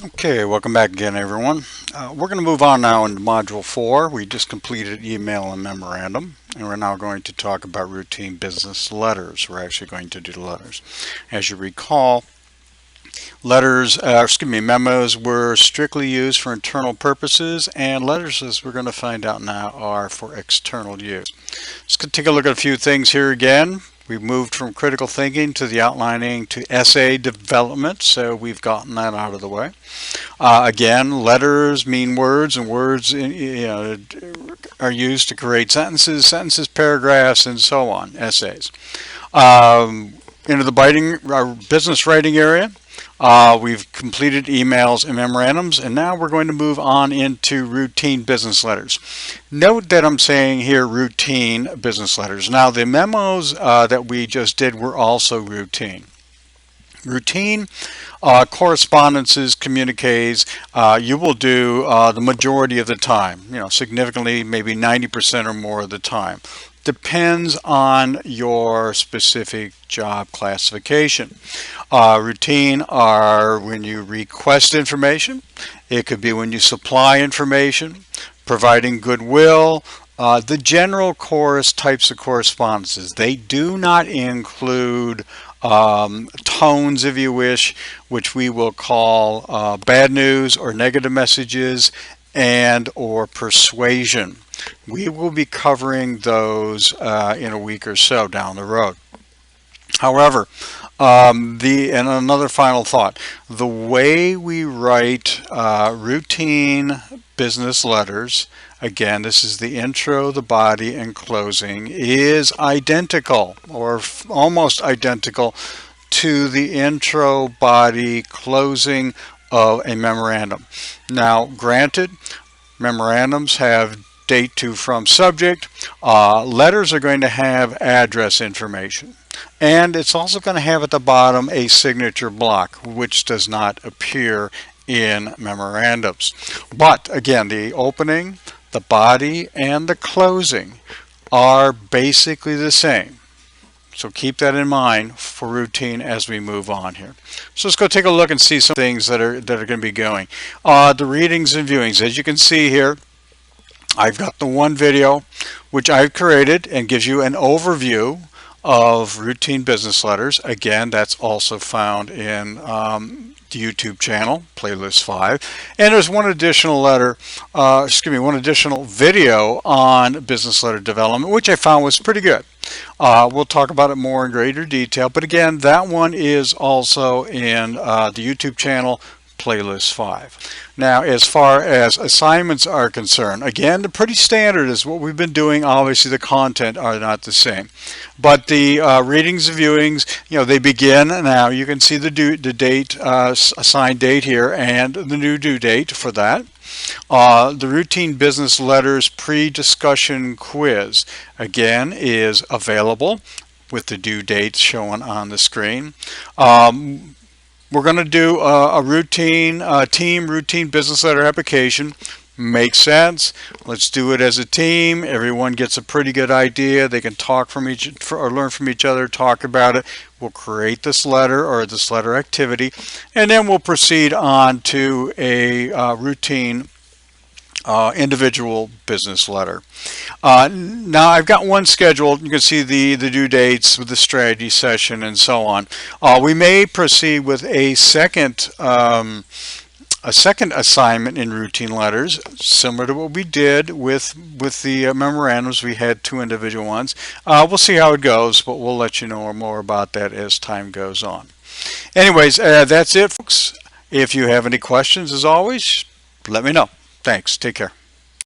Okay, welcome back again, everyone. We're going to move on now into Module 4. We just completed email and memorandum, and we're now going to talk about routine business letters. We're actually going to do the letters. As you recall, memos were strictly used for internal purposes, and letters, as we're going to find out now, are for external use. Let's take a look at a few things here again. We've moved from critical thinking to the outlining to essay development, so we've gotten that out of the way. Again, letters mean words, and words are used to create sentences, paragraphs, and so on, essays. Into the business writing area. We've completed emails and memorandums, and now we're going to move on into routine business letters. Note that I'm saying here routine business letters. Now, the memos that we just did were also routine. Routine correspondences, communiques, you will do the majority of the time, significantly, maybe 90% or more of the time. Depends on your specific job classification. Routine are when you request information. It could be when you supply information, providing goodwill, the general types of correspondences. They do not include tones, if you wish, which we will call bad news or negative messages, and or persuasion. We will be covering those in a week or so down the road. However, and another final thought, the way we write routine business letters, again, this is the intro, the body, and closing, is identical or almost identical to the intro, body, closing of a memorandum. Now, granted, memorandums have date to from subject. Letters are going to have address information. And it's also going to have at the bottom a signature block, which does not appear in memorandums. But again, the opening, the body, and the closing are basically the same. So keep that in mind for routine as we move on here. So let's go take a look and see some things that are going to be going. The readings and viewings. As you can see here, I've got the one video which I've created and gives you an overview of routine business letters. Again, that's also found in the YouTube channel, Playlist 5. And there's one additional one additional video on business letter development, which I found was pretty good. We'll talk about it more in greater detail. But again, that one is also in the YouTube channel, Playlist 5. Now, as far as assignments are concerned, again, they're pretty standard as what we've been doing. Obviously, the content are not the same. But the readings and viewings, they begin now. You can see the date, assigned date here, and the new due date for that. The routine business letters pre-discussion quiz, again, is available with the due date shown on the screen. We're going to do a routine business letter application. Makes sense. Let's do it as a team. Everyone gets a pretty good idea. They can talk or learn from each other, talk about it. We'll create this letter or this letter activity, and then we'll proceed on to a routine individual business letter. Now I've got one scheduled. You can see the due dates with the strategy session and so on. We may proceed with a second assignment in routine letters, similar to what we did with the memorandums. We had two individual ones. We'll see how it goes, but we'll let you know more about that as time goes on. Anyways, that's it, folks. If you have any questions, as always, let me know. Thanks. Take care.